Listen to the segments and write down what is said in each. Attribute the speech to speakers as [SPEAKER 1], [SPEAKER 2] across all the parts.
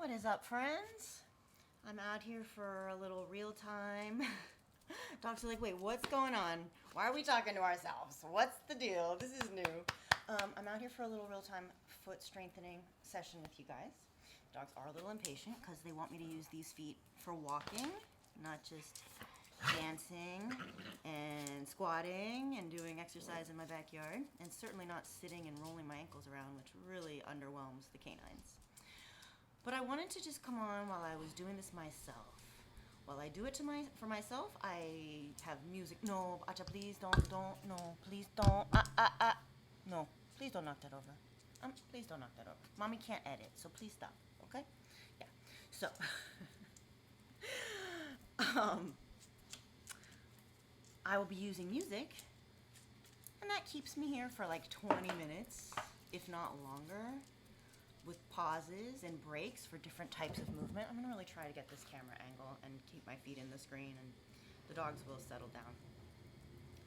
[SPEAKER 1] What is up, friends? I'm out here for a little real time. Docs are like, wait, what's going on? Why are we talking to ourselves? What's the deal? This is new. I'm out here for a little real time foot strengthening session with you guys. Dogs are a little impatient because they want me to use these feet for walking, not just dancing and squatting and doing exercise in my backyard, and certainly not sitting and rolling my ankles around, which really underwhelms the canines. But I wanted to just come on while I was doing this myself. While I do it for myself, I have music. No, Acha, please don't, no, please don't, no, please don't knock that over. Please don't knock that over. Mommy can't edit, so please stop, okay? Yeah, so, I will be using music, and that keeps me here for like 20 minutes, if not longer, with pauses and breaks for different types of movement. I'm gonna really try to get this camera angle and keep my feet in the screen, and the dogs will settle down.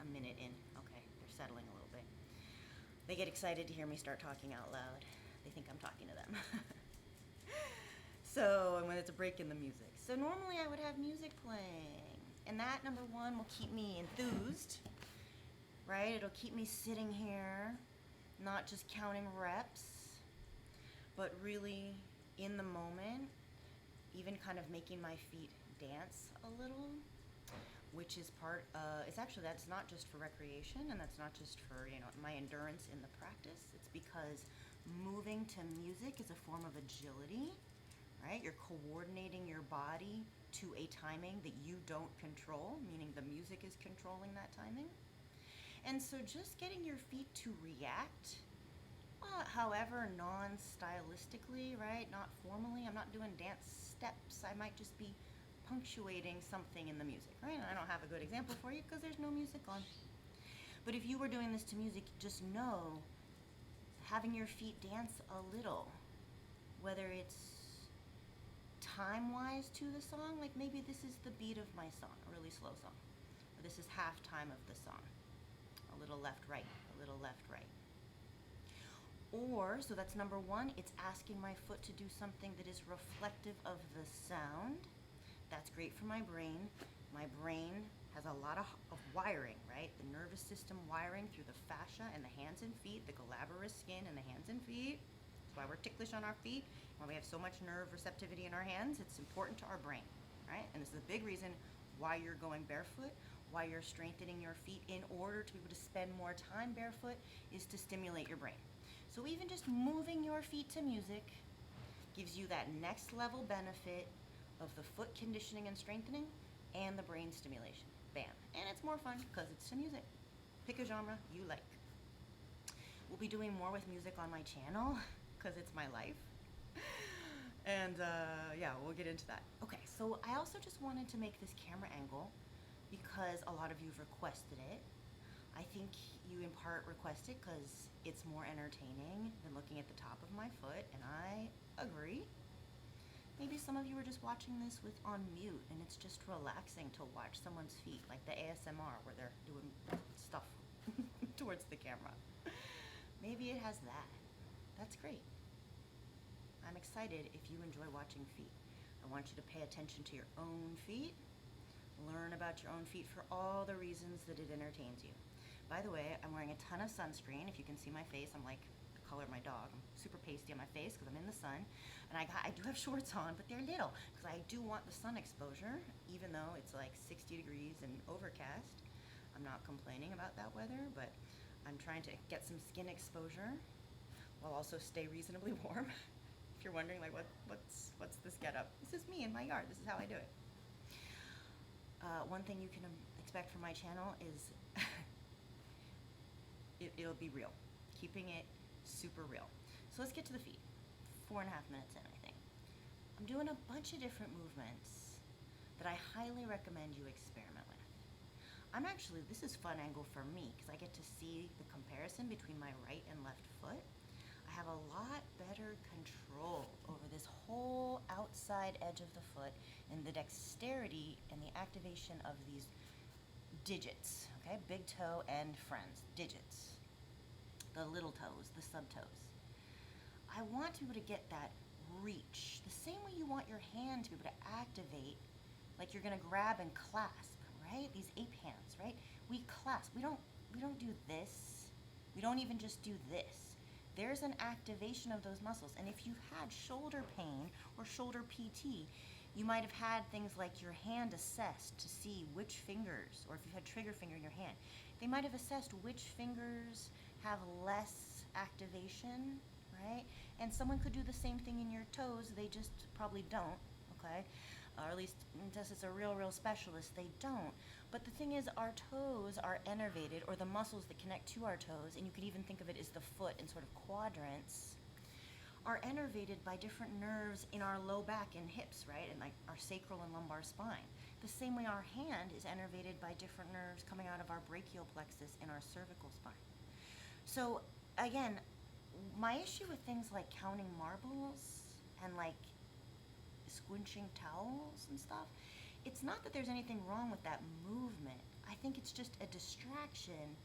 [SPEAKER 1] A minute in, okay, they're settling a little bit. They get excited to hear me start talking out loud. They think I'm talking to them. So, and when it's a break in the music. So normally I would have music playing, and that, number one, will keep me enthused, right? It'll keep me sitting here, not just counting reps, but really in the moment, even kind of making my feet dance a little, which is it's actually, that's not just for recreation, and that's not just for, my endurance in the practice. It's because moving to music is a form of agility, right? You're coordinating your body to a timing that you don't control, meaning the music is controlling that timing. And so just getting your feet to react, however, non-stylistically, right? Not formally. I'm not doing dance steps. I might just be punctuating something in the music, right? And I don't have a good example for you because there's no music on. But if you were doing this to music, just know having your feet dance a little, whether it's time-wise to the song, like maybe this is the beat of my song, a really slow song, or this is half time of the song, a little left, right, a little left, right. Or, so that's number one, it's asking my foot to do something that is reflective of the sound. That's great for my brain. My brain has a lot of wiring, right? The nervous system wiring through the fascia and the hands and feet, the glabrous skin and the hands and feet. That's why we're ticklish on our feet. Why we have so much nerve receptivity in our hands. It's important to our brain, right? And this is a big reason why you're going barefoot, why you're strengthening your feet in order to be able to spend more time barefoot, is to stimulate your brain. So even just moving your feet to music gives you that next level benefit of the foot conditioning and strengthening and the brain stimulation. Bam. And it's more fun because it's to music. Pick a genre you like. We'll be doing more with music on my channel because it's my life. And yeah, we'll get into that. Okay, so I also just wanted to make this camera angle because a lot of you have requested it. I think you in part request it because it's more entertaining than looking at the top of my foot, and I agree. Maybe some of you are just watching this on mute, and it's just relaxing to watch someone's feet, like the ASMR where they're doing stuff towards the camera. Maybe it has that. That's great. I'm excited if you enjoy watching feet. I want you to pay attention to your own feet, learn about your own feet for all the reasons that it entertains you. By the way, I'm wearing a ton of sunscreen. If you can see my face, I'm like the color of my dog. I'm super pasty on my face because I'm in the sun. And I do have shorts on, but they're little because I do want the sun exposure, even though it's like 60 degrees and overcast. I'm not complaining about that weather, but I'm trying to get some skin exposure while also stay reasonably warm. If you're wondering, like, what's this getup? This is me in my yard. This is how I do it. One thing you can expect from my channel is it'll be real, keeping it super real. So let's get to the feet. 4.5 minutes in, I think. I'm doing a bunch of different movements that I highly recommend you experiment with. This is fun angle for me because I get to see the comparison between my right and left foot. I have a lot better control over this whole outside edge of the foot and the dexterity and the activation of these digits, okay? Big toe and friends, digits. The little toes, the sub toes. I want to be able to get that reach. The same way you want your hand to be able to activate, like you're gonna grab and clasp, right? These ape hands, right? We clasp. We don't do this. We don't even just do this. There's an activation of those muscles. And if you've had shoulder pain or shoulder PT, you might have had things like your hand assessed to see which fingers, or if you had trigger finger in your hand, they might have assessed which fingers have less activation, right? And someone could do the same thing in your toes, they just probably don't, okay? Or at least, unless it's a real specialist, they don't. But the thing is, our toes are innervated, or the muscles that connect to our toes, and you could even think of it as the foot in sort of quadrants, are innervated by different nerves in our low back and hips, right? And like our sacral and lumbar spine. The same way our hand is innervated by different nerves coming out of our brachial plexus and our cervical spine. So again, my issue with things like counting marbles and like squinching towels and stuff, it's not that there's anything wrong with that movement. I think it's just a distraction.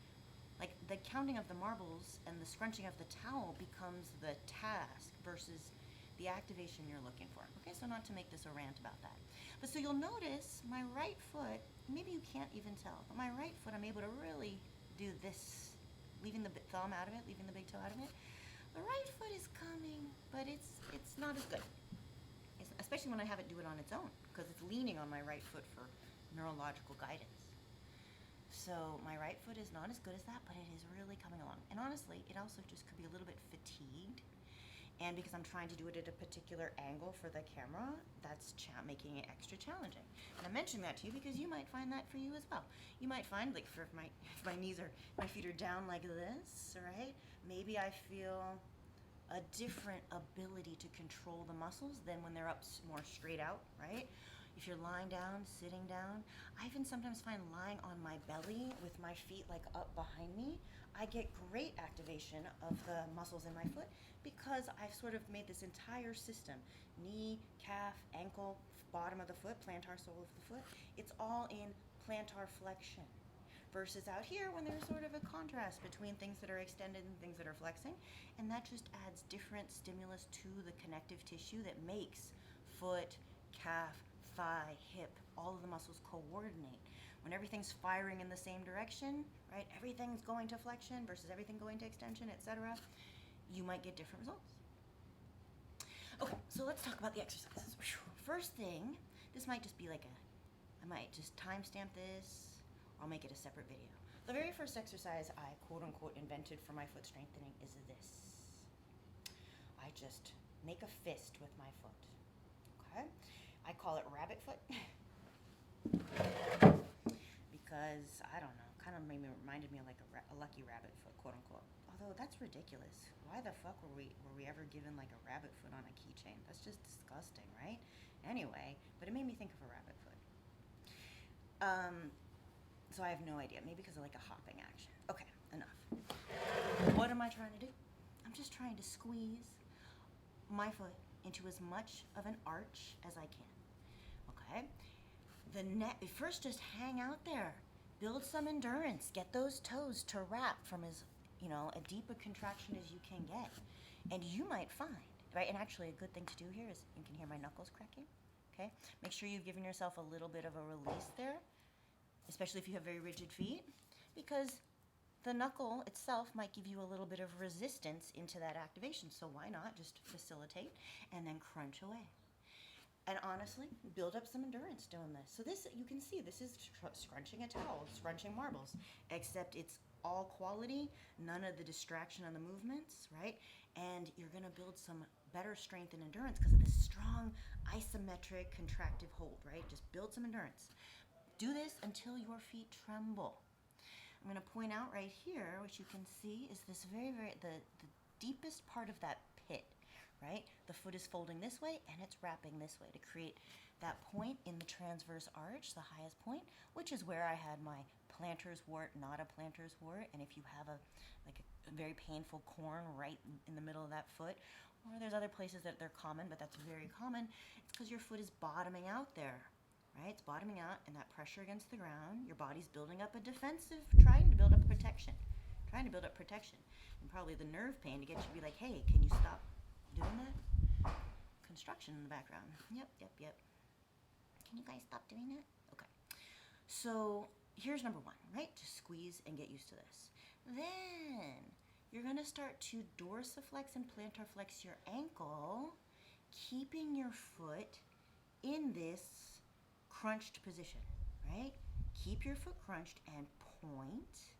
[SPEAKER 1] Like the counting of the marbles and the scrunching of the towel becomes the task versus the activation you're looking for. Okay, so not to make this a rant about that. But so you'll notice my right foot, maybe you can't even tell, but my right foot I'm able to really do this, leaving the thumb out of it, leaving the big toe out of it. The right foot is coming, but it's not as good. Especially when I have it do it on its own, because it's leaning on my right foot for neurological guidance. So my right foot is not as good as that, but it is really coming along. And honestly, it also just could be a little bit fatigued. And because I'm trying to do it at a particular angle for the camera, that's making it extra challenging. And I'm mentioning that to you because you might find that for you as well. You might find, like, if my feet are down like this, right? Maybe I feel a different ability to control the muscles than when they're up more straight out, right? If you're lying down, sitting down, I even sometimes find lying on my belly with my feet like up behind me, I get great activation of the muscles in my foot because I've sort of made this entire system, knee, calf, ankle, bottom of the foot, plantar sole of the foot, it's all in plantar flexion. Versus out here when there's sort of a contrast between things that are extended and things that are flexing, and that just adds different stimulus to the connective tissue that makes foot, calf, thigh, hip, all of the muscles coordinate. When everything's firing in the same direction, right, everything's going to flexion versus everything going to extension, etc., you might get different results. Okay, so let's talk about the exercises. First thing, this might just be like I might just timestamp this, I'll make it a separate video. The very first exercise I quote-unquote invented for my foot strengthening is this. I just make a fist with my foot, okay? I call it rabbit foot because, I don't know, kind of reminded me of like a lucky rabbit foot, quote-unquote. Although that's ridiculous. Why the fuck were we ever given like a rabbit foot on a keychain? That's just disgusting, right? Anyway, but it made me think of a rabbit foot. So I have no idea. Maybe because of like a hopping action. Okay, enough. What am I trying to do? I'm just trying to squeeze my foot into as much of an arch as I can. Okay? First just hang out there. Build some endurance. Get those toes to wrap from as, a deep a contraction as you can get. And you might find, right? And actually a good thing to do here is you can hear my knuckles cracking. Okay? Make sure you've given yourself a little bit of a release there, especially if you have very rigid feet, because the knuckle itself might give you a little bit of resistance into that activation. So why not just facilitate and then crunch away? And honestly, build up some endurance doing this. So this, you can see, this is scrunching a towel, scrunching marbles, except it's all quality, none of the distraction on the movements, right? And you're gonna build some better strength and endurance because of this strong isometric contractive hold, right? Just build some endurance. Do this until your feet tremble. I'm going to point out right here, what you can see is this the deepest part of that pit, right? The foot is folding this way and it's wrapping this way to create that point in the transverse arch, the highest point, which is where I had my plantar's wart, not a plantar's wart. And if you have a very painful corn right in the middle of that foot, or there's other places that they're common, but that's very common, it's because your foot is bottoming out there. Right? It's bottoming out and that pressure against the ground. Your body's building up a defensive, trying to build up protection. And probably the nerve pain to get you to be like, hey, can you stop doing that? construction in the background. Yep. Can you guys stop doing that? Okay. So here's number one, right? Just squeeze and get used to this. Then you're going to start to dorsiflex and plantar flex your ankle, keeping your foot in this crunched position, right? Keep your foot crunched and point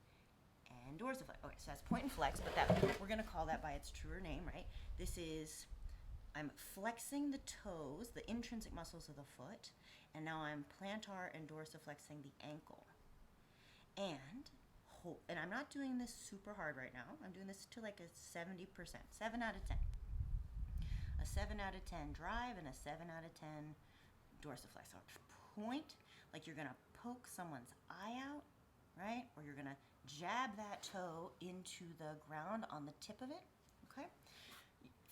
[SPEAKER 1] and dorsiflex. Okay, so that's point and flex, but that we're going to call that by its truer name, right? This is, I'm flexing the toes, the intrinsic muscles of the foot, and now I'm plantar and dorsiflexing the ankle. And I'm not doing this super hard right now. I'm doing this to like a 70%, 7 out of 10. A 7 out of 10 drive and a 7 out of 10 dorsiflex. So point, like you're gonna poke someone's eye out, right? Or you're gonna jab that toe into the ground on the tip of it, okay?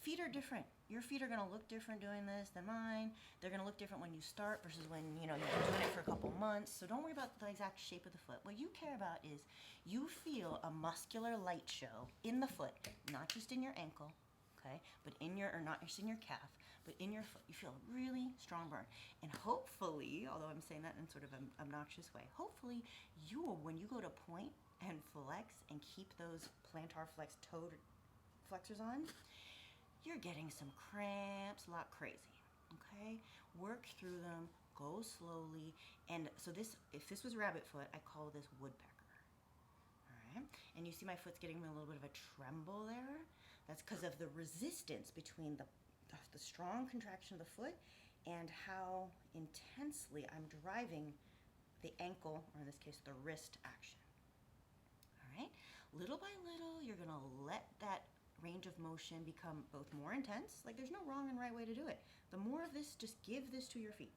[SPEAKER 1] Feet are different. Your feet are gonna look different doing this than mine. They're gonna look different when you start versus when you've been doing it for a couple months. So don't worry about the exact shape of the foot. What you care about is you feel a muscular light show in the foot, not just in your ankle, okay? But or not just in your calf, but in your foot. You feel a really strong burn. And hopefully, although I'm saying that in sort of an obnoxious way, hopefully when you go to point and flex and keep those plantar flex toe flexors on, you're getting some cramps, a lot crazy, okay? Work through them, go slowly, and so if this was rabbit foot, I call this woodpecker, all right? And you see my foot's getting a little bit of a tremble there. That's because of the resistance between the strong contraction of the foot and how intensely I'm driving the ankle, or in this case, the wrist action, all right? Little by little, you're gonna let that range of motion become both more intense, like there's no wrong and right way to do it. The more of this, just give this to your feet.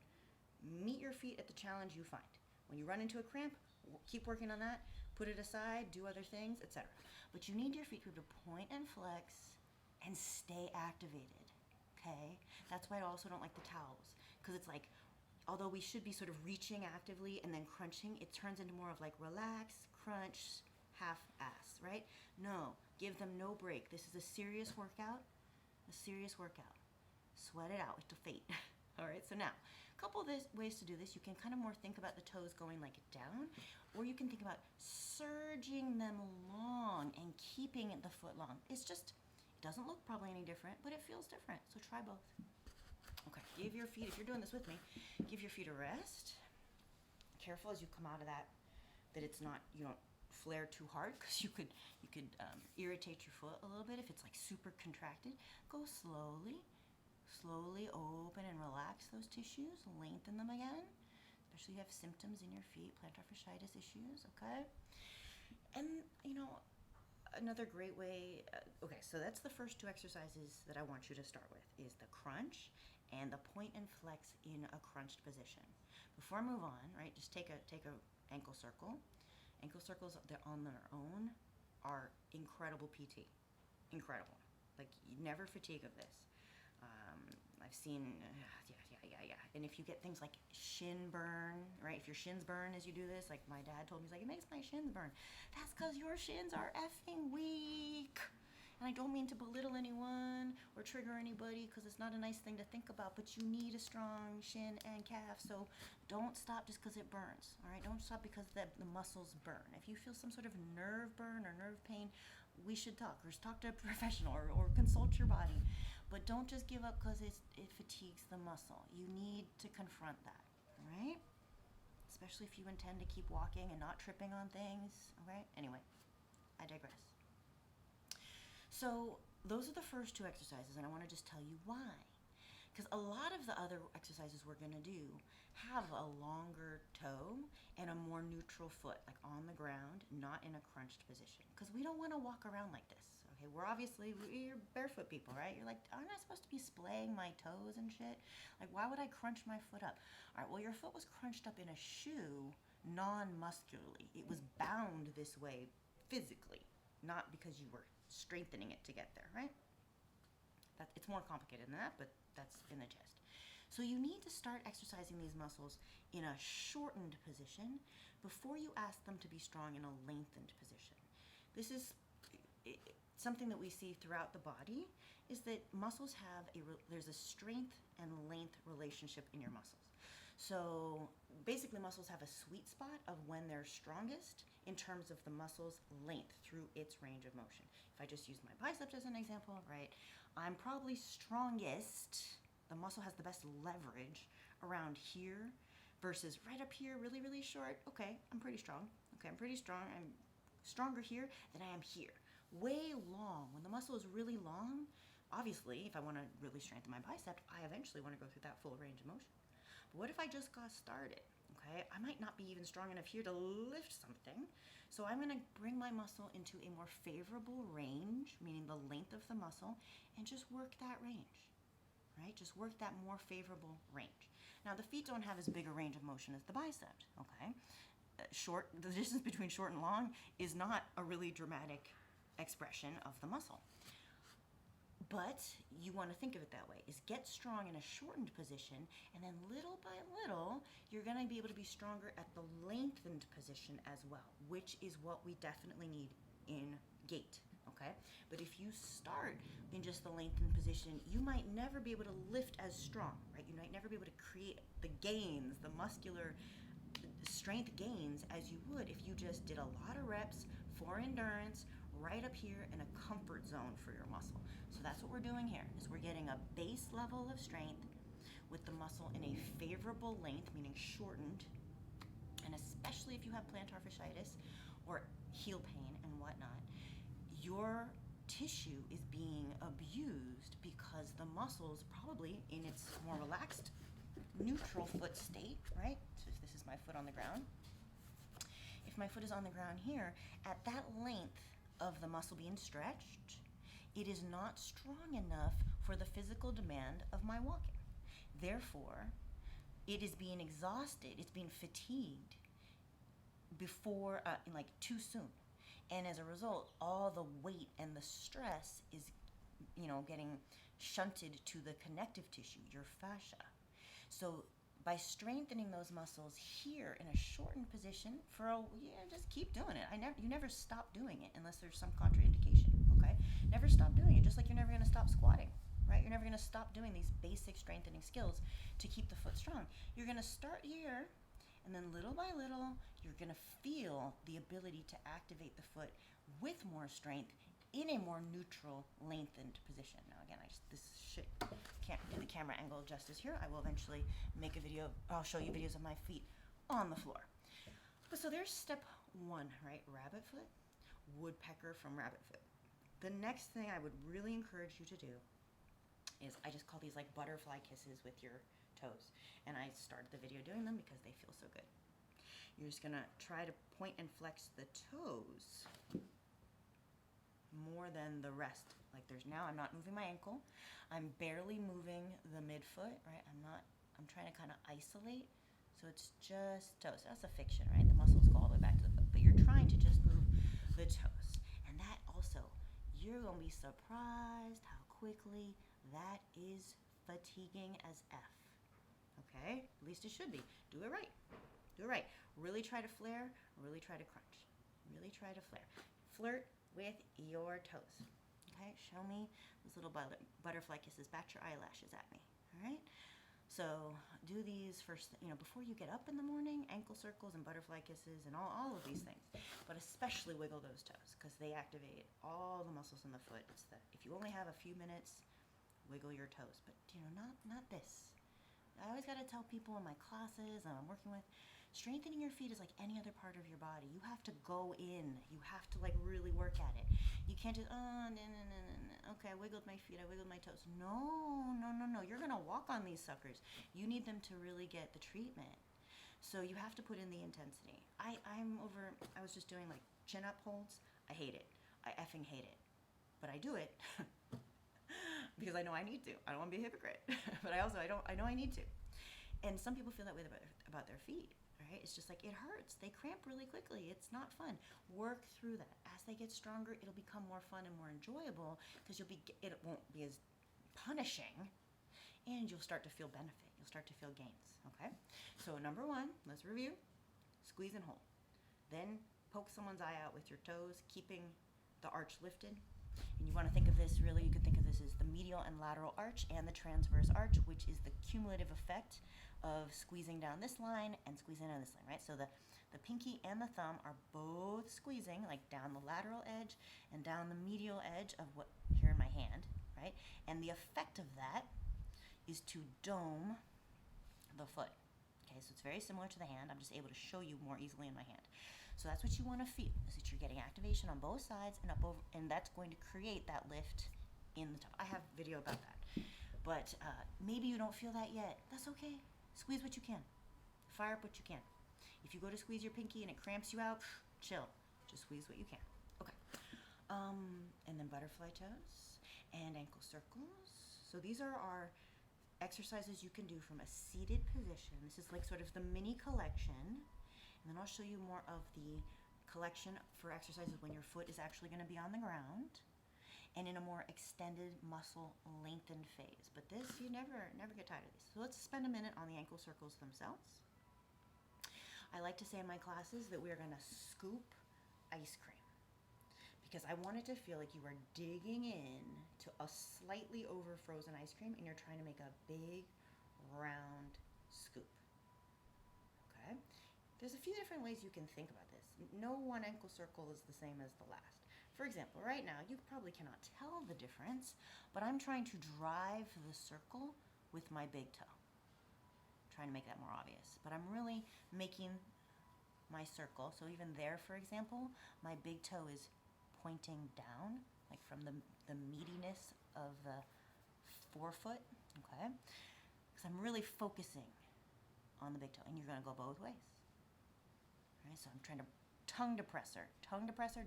[SPEAKER 1] Meet your feet at the challenge you find. When you run into a cramp, keep working on that, put it aside, do other things, etc. But you need your feet to be able to point and flex and stay activated, okay? That's why I also don't like the towels, because it's like, although we should be sort of reaching actively and then crunching, it turns into more of like relax, crunch, half-ass, right? No, give them no break. This is a serious workout, Sweat it out to fate. All right, so now, a couple of ways to do this. You can kind of more think about the toes going like down, or you can think about surging them long and keeping the foot long. It doesn't look probably any different, but it feels different, so try both. Okay, give your feet, if you're doing this with me, give your feet a rest. Careful as you come out of that it's not, you don't flare too hard, because you could irritate your foot a little bit if it's like super contracted. Go slowly open and relax those tissues, lengthen them again, especially if you have symptoms in your feet, plantar fasciitis issues, okay? And another great way, okay, so that's the first two exercises that I want you to start with, is the crunch and the point and flex in a crunched position. Before I move on, right, just take a ankle circle. Ankle circles on their own are incredible PT. Incredible. Like, you never fatigue of this. I've seen, yeah. And if you get things like shin burn, right? If your shins burn as you do this, like my dad told me, he's like, it makes my shins burn. That's because your shins are effing weak. And I don't mean to belittle anyone or trigger anybody, because it's not a nice thing to think about, but you need a strong shin and calf. So don't stop just because it burns, all right? Don't stop because the muscles burn. If you feel some sort of nerve burn or nerve pain, we should talk, or talk to a professional, or consult your body. But don't just give up because it fatigues the muscle. You need to confront that, all right? Especially if you intend to keep walking and not tripping on things, all right? Anyway, I digress. So those are the first two exercises, and I want to just tell you why. Because a lot of the other exercises we're going to do have a longer toe and a more neutral foot, like on the ground, not in a crunched position. Because we don't want to walk around like this, okay? We're barefoot people, right? You're like, aren't I supposed to be splaying my toes and shit? Like, why would I crunch my foot up? All right, well, your foot was crunched up in a shoe non-muscularly. It was bound this way physically, not because you were strengthening it to get there, right? It's more complicated than that, but that's in the gist. So you need to start exercising these muscles in a shortened position before you ask them to be strong in a lengthened position. This is something that we see throughout the body is that muscles have there's a strength and length relationship in your muscles. So basically muscles have a sweet spot of when they're strongest in terms of the muscle's length through its range of motion. If I just use my biceps as an example, right, I'm probably strongest, the muscle has the best leverage around here versus right up here, really, really short. Okay, I'm pretty strong. Okay, I'm pretty strong. I'm stronger here than I am here. Way long. When the muscle is really long, obviously, if I want to really strengthen my bicep, I eventually want to go through that full range of motion. But what if I just got started? Okay, I might not be even strong enough here to lift something. So I'm going to bring my muscle into a more favorable range, meaning the length of the muscle, and just work that range, right? Just work that more favorable range. Now, the feet don't have as big a range of motion as the biceps, okay? The distance between short and long is not a really dramatic expression of the muscle. But you want to think of it that way, is get strong in a shortened position, and then little by little, you're going to be able to be stronger at the lengthened position as well, which is what we definitely need in gait, okay? But if you start in just the lengthened position, you might never be able to lift as strong, right? You might never be able to create the gains, the muscular strength gains as you would if you just did a lot of reps for endurance right up here in a comfort zone for your muscle. So that's what we're doing here, is we're getting a base level of strength with the muscle in a favorable length, meaning shortened, and especially if you have plantar fasciitis or heel pain and whatnot, your tissue is being abused because the muscles probably in its more relaxed neutral foot state, right? So if this is my foot on the ground. If my foot is on the ground here, at that length of the muscle being stretched, it is not strong enough for the physical demand of my walking. Therefore, it is being exhausted, it's being fatigued before, too soon. And as a result, all the weight and the stress is, getting shunted to the connective tissue, your fascia. So by strengthening those muscles here in a shortened position just keep doing it. You never stop doing it unless there's some contraindication, okay? Never stop doing it, just like you're never going to stop squatting, right? You're never going to stop doing these basic strengthening skills to keep the foot strong. You're going to start here, and then little by little, you're going to feel the ability to activate the foot with more strength in a more neutral, lengthened position. Now again, can't do the camera angle justice here. I will eventually make a video. I'll show you videos of my feet on the floor. But so there's step one, right? Rabbit foot, woodpecker from rabbit foot. The next thing I would really encourage you to do is, I just call these like butterfly kisses with your toes. And I started the video doing them because they feel so good. You're just gonna try to point and flex the toes more than the rest. I'm not moving my ankle. I'm barely moving the midfoot, right? I'm trying to kind of isolate. So it's just toes. That's a fiction, right? The muscles go all the way back to the foot, but you're trying to just move the toes. And that also, you're gonna be surprised how quickly that is fatiguing as F, okay? At least it should be. Do it right. Do it right. Really try to flare, really try to crunch. Really try to flare. Flirt with your toes. Okay, show me those little butterfly kisses. Bat your eyelashes at me. All right. So do these first, before you get up in the morning. Ankle circles and butterfly kisses and all of these things. But especially wiggle those toes because they activate all the muscles in the foot. If you only have a few minutes, wiggle your toes. But not this. I always got to tell people in my classes that I'm working with, strengthening your feet is like any other part of your body. You have to go in. You have to really work at it. You can't just, okay, I wiggled my feet, I wiggled my toes. No. You're going to walk on these suckers. You need them to really get the treatment. So you have to put in the intensity. I was just doing chin-up holds. I hate it. I effing hate it. But I do it because I know I need to. I don't want to be a hypocrite. But I know I need to. And some people feel that way about their feet. Right? It's just it hurts. They cramp really quickly. It's not fun. Work through that. As they get stronger, it'll become more fun and more enjoyable because it won't be as punishing, and you'll start to feel benefit. You'll start to feel gains. Okay? So number one, let's review. Squeeze and hold. Then poke someone's eye out with your toes, keeping the arch lifted. And you want to think of this, really, you could think of this as the medial and lateral arch and the transverse arch, which is the cumulative effect of squeezing down this line and squeezing down this line, right? So the pinky and the thumb are both squeezing, like down the lateral edge and down the medial edge of what, here in my hand, right? And the effect of that is to dome the foot. Okay, so it's very similar to the hand. I'm just able to show you more easily in my hand. So that's what you want to feel, is that you're getting activation on both sides and up over, and that's going to create that lift in the top. I have video about that. But maybe you don't feel that yet. That's okay. Squeeze what you can. Fire up what you can. If you go to squeeze your pinky and it cramps you out, chill. Just squeeze what you can. Okay. And then butterfly toes and ankle circles. So these are our exercises you can do from a seated position. This is like sort of the mini collection. And then I'll show you more of the collection for exercises when your foot is actually going to be on the ground and in a more extended muscle lengthened phase. But this, you never get tired of this. So let's spend a minute on the ankle circles themselves. I like to say in my classes that we are going to scoop ice cream because I want it to feel like you are digging in to a slightly over frozen ice cream and you're trying to make a big round scoop. Okay? There's a few different ways you can think about this. No one ankle circle is the same as the last. For example, right now, you probably cannot tell the difference, but I'm trying to drive the circle with my big toe. I'm trying to make that more obvious. But I'm really making my circle. So even there, for example, my big toe is pointing down, like from the meatiness of the forefoot, okay? Because I'm really focusing on the big toe, and you're gonna go both ways. Right, so I'm trying to tongue depressor,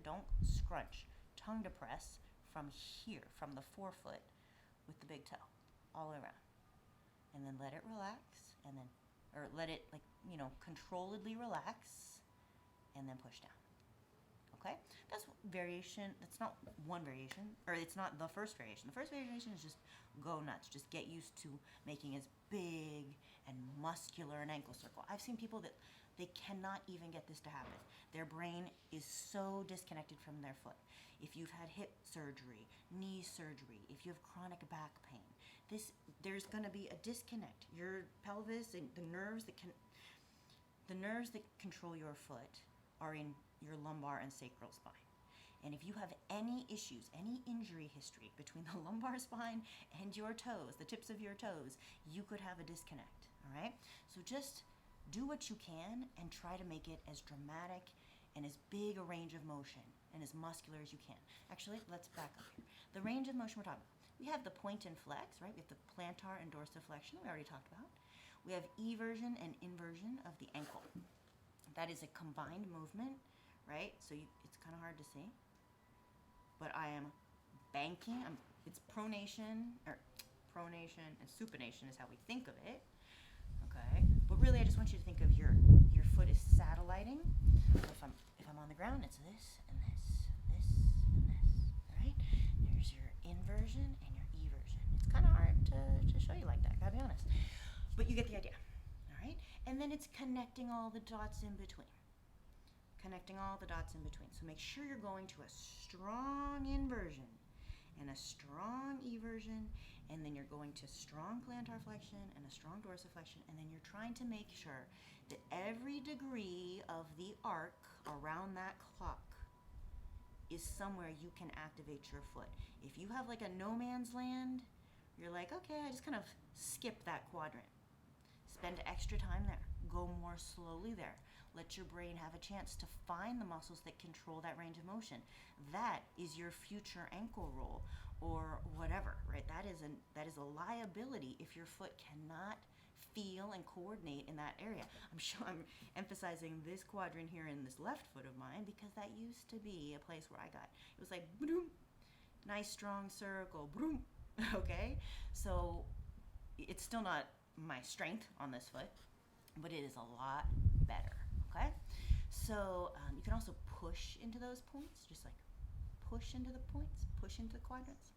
[SPEAKER 1] don't scrunch, tongue depress from here, from the forefoot with the big toe, all the way around. And then let it relax, and then, or let it controlledly relax, and then push down. Okay? That's variation, that's not one variation, or it's not the first variation. The first variation is just go nuts, just get used to making as big and muscular an ankle circle. I've seen people that they cannot even get this to happen. Their brain is so disconnected from their foot. If you've had hip surgery, knee surgery, if you have chronic back pain, there's going to be a disconnect. Your pelvis and the nerves that control your foot are in your lumbar and sacral spine. And if you have any issues, any injury history between the lumbar spine and your toes, the tips of your toes, you could have a disconnect, all right? So just do what you can and try to make it as dramatic and as big a range of motion and as muscular as you can. Actually, let's back up here. The range of motion we're talking about. We have the point and flex, right? We have the plantar and dorsiflexion we already talked about. We have eversion and inversion of the ankle. That is a combined movement, right? So it's kind of hard to see. But I am banking. It's pronation and supination is how we think of it. Okay, but really I just want you to think of your foot is satelliting. If I'm on the ground, it's this and this, this and this, right? There's your inversion and your eversion. It's kind of hard to show you like that, gotta be honest. But you get the idea, all right? And then it's connecting all the dots in between. So make sure you're going to a strong inversion and a strong eversion, and then you're going to strong plantar flexion and a strong dorsiflexion, and then you're trying to make sure that every degree of the arc around that clock is somewhere you can activate your foot. If you have like a no man's land, you're like, okay, I just kind of skip that quadrant. Spend extra time there. Go more slowly there. Let your brain have a chance to find the muscles that control that range of motion. That is your future ankle roll or whatever, right? That is a liability if your foot cannot feel and coordinate in that area. I'm emphasizing this quadrant here in this left foot of mine because that used to be a place where it was like, boom, nice strong circle, boom, okay? So it's still not my strength on this foot, but it is a lot better, okay? So you can also push into those points, just like push into the points, push into the quadrants.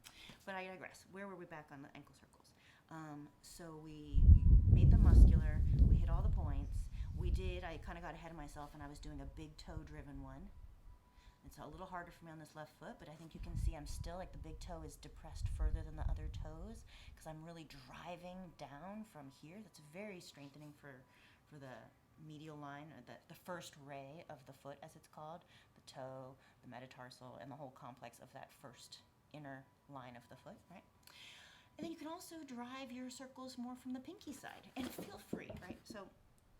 [SPEAKER 1] But I digress. Where were we back on the ankle circles? So we made them muscular, we hit all the points. I kind of got ahead of myself and I was doing a big toe driven one. It's a little harder for me on this left foot, but I think you can see I'm still, like, the big toe is depressed further than the other toes because I'm really driving down from here. That's very strengthening for the medial line, or the first ray of the foot, as it's called, the toe, the metatarsal, and the whole complex of that first inner line of the foot, right? And then you can also drive your circles more from the pinky side, and feel free, right? So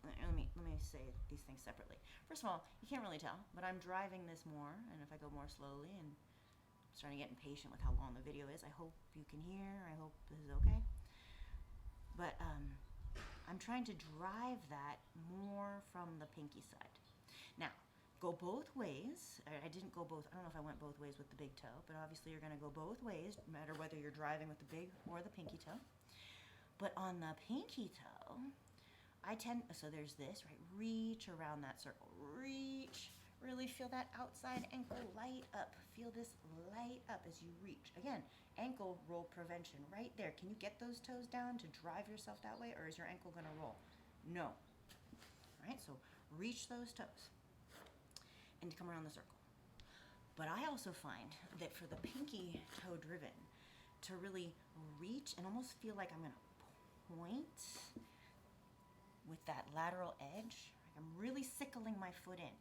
[SPEAKER 1] let me say these things separately. First of all, you can't really tell, but I'm driving this more, and if I go more slowly, and I'm starting to get impatient with how long the video is, I hope you can hear, I hope this is okay. But I'm trying to drive that more from the pinky side. Now, go both ways. I didn't go both, I don't know if I went both ways with the big toe, but obviously you're gonna go both ways, no matter whether you're driving with the big or the pinky toe. But on the pinky toe, so there's this, right? Reach around that circle. Reach. Really feel that outside ankle light up. Feel this light up as you reach. Again, ankle roll prevention right there. Can you get those toes down to drive yourself that way, or is your ankle gonna roll? No. All right, so reach those toes and come around the circle. But I also find that for the pinky toe driven, to really reach and almost feel like I'm gonna point with that lateral edge, like I'm really sickling my foot in.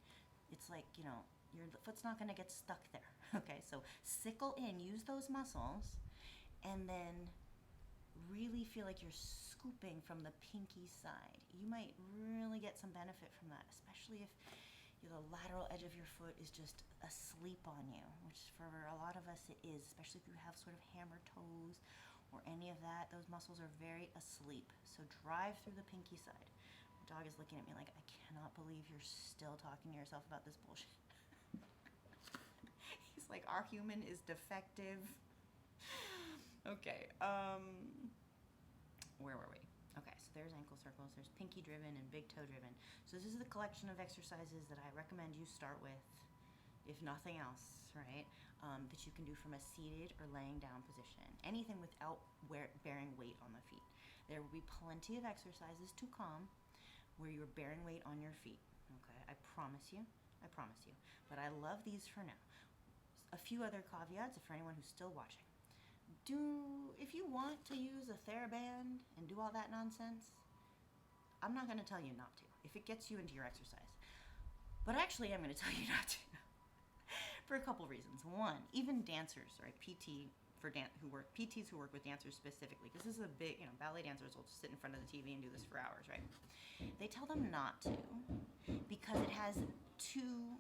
[SPEAKER 1] It's like, your foot's not gonna get stuck there. Okay, so sickle in, use those muscles, and then really feel like you're scooping from the pinky side. You might really get some benefit from that, especially if the lateral edge of your foot is just asleep on you, which for a lot of us it is, especially if you have sort of hammer toes or any of that. Those muscles are very asleep. So drive through the pinky side. My dog is looking at me like, I cannot believe you're still talking to yourself about this bullshit. He's like, our human is defective. Okay, where were we? Okay, so there's ankle circles, there's pinky driven and big toe driven. So this is the collection of exercises that I recommend you start with, if nothing else, right? That you can do from a seated or laying down position. Anything without bearing weight on the feet. There will be plenty of exercises to come where you're bearing weight on your feet, okay? I promise you. But I love these for now. A few other caveats for anyone who's still watching. If you want to use a TheraBand and do all that nonsense, I'm not gonna tell you not to, if it gets you into your exercise. But actually, I'm gonna tell you not to. For a couple reasons. One, even dancers, right? PTs who work with dancers specifically, because this is a big, ballet dancers will sit in front of the TV and do this for hours, right? They tell them not to because it has two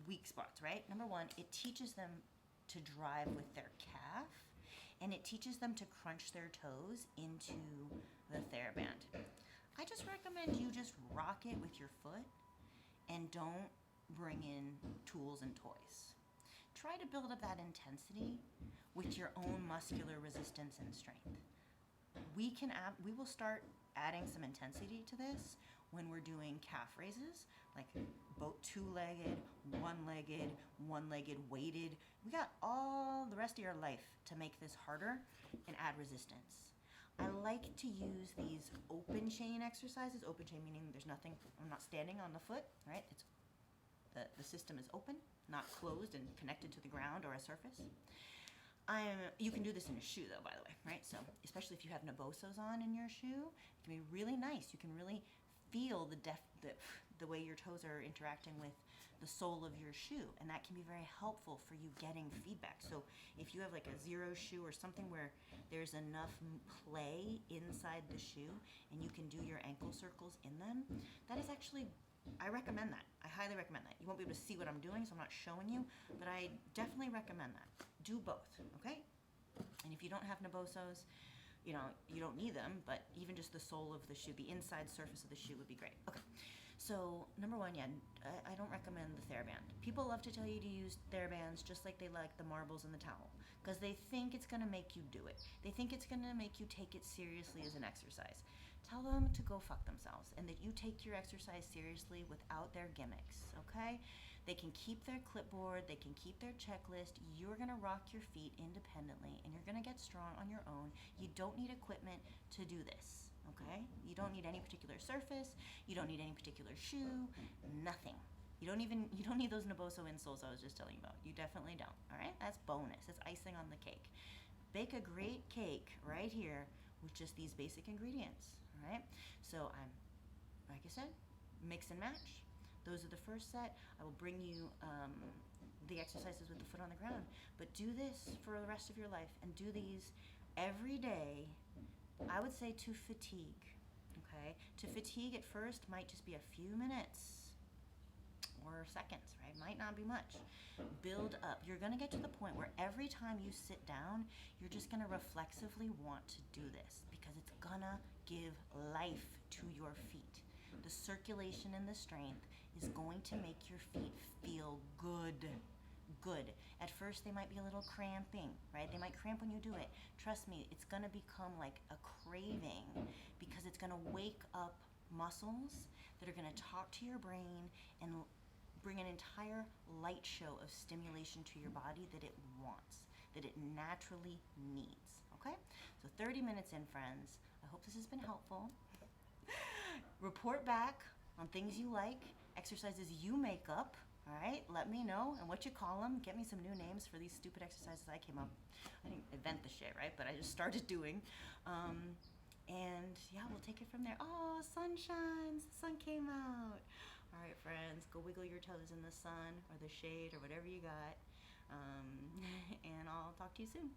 [SPEAKER 1] weak spots, right? Number one, it teaches them to drive with their calf, and it teaches them to crunch their toes into the TheraBand. I just recommend you just rock it with your foot and don't bring in tools and toys. Try to build up that intensity with your own muscular resistance and strength. We will start adding some intensity to this when we're doing calf raises, like both two-legged, one-legged, weighted. We got all the rest of your life to make this harder and add resistance. I like to use these open chain exercises. Open chain meaning there's nothing, I'm not standing on the foot, right? It's the system is open, not closed and connected to the ground or a surface. You can do this in a shoe though, by the way, right? So especially if you have Nabosos on in your shoe, it can be really nice. You can really feel the way your toes are interacting with the sole of your shoe, and that can be very helpful for you getting feedback. So if you have like a zero shoe or something where there's enough play inside the shoe and you can do your ankle circles in them, that is actually, I recommend that. I highly recommend that. You won't be able to see what I'm doing, so I'm not showing you, but I definitely recommend that. Do both, okay? And if you don't have Nabosos, you don't need them, but even just the sole of the shoe, the inside surface of the shoe would be great. Okay, so number one, I don't recommend the TheraBand. People love to tell you to use TheraBands just like they like the marbles in the towel, because they think it's gonna make you do it. They think it's gonna make you take it seriously as an exercise. Tell them to go fuck themselves, and that you take your exercise seriously without their gimmicks, okay? They can keep their clipboard, they can keep their checklist. You're gonna rock your feet independently, and you're gonna get strong on your own. You don't need equipment to do this, okay? You don't need any particular surface, you don't need any particular shoe, nothing. You don't need those Naboso insoles I was just telling you about. You definitely don't. All right, that's bonus. That's icing on the cake. Bake a great cake right here with just these basic ingredients. All right. So I'm, like I said, mix and match. Those are the first set. I will bring you the exercises with the foot on the ground. But do this for the rest of your life, and do these every day. I would say to fatigue. Okay. To fatigue at first might just be a few minutes or seconds, right? Might not be much. Build up. You're going to get to the point where every time you sit down, you're just going to reflexively want to do this, because it's going to give life to your feet. The circulation and the strength is going to make your feet feel good. Good. At first, they might be a little cramping, right? They might cramp when you do it. Trust me, it's going to become like a craving, because it's going to wake up muscles that are going to talk to your brain and bring an entire light show of stimulation to your body that it wants, that it naturally needs. Okay? So 30 minutes in, friends. I hope this has been helpful. Report back on things you like, exercises you make up. All right? Let me know, and what you call them. Get me some new names for these stupid exercises I came up. I didn't invent the shit, right? But I just started doing. And yeah, we'll take it from there. Oh, sun shines. The sun came out. All right, friends, go wiggle your toes in the sun or the shade or whatever you got. And I'll talk to you soon.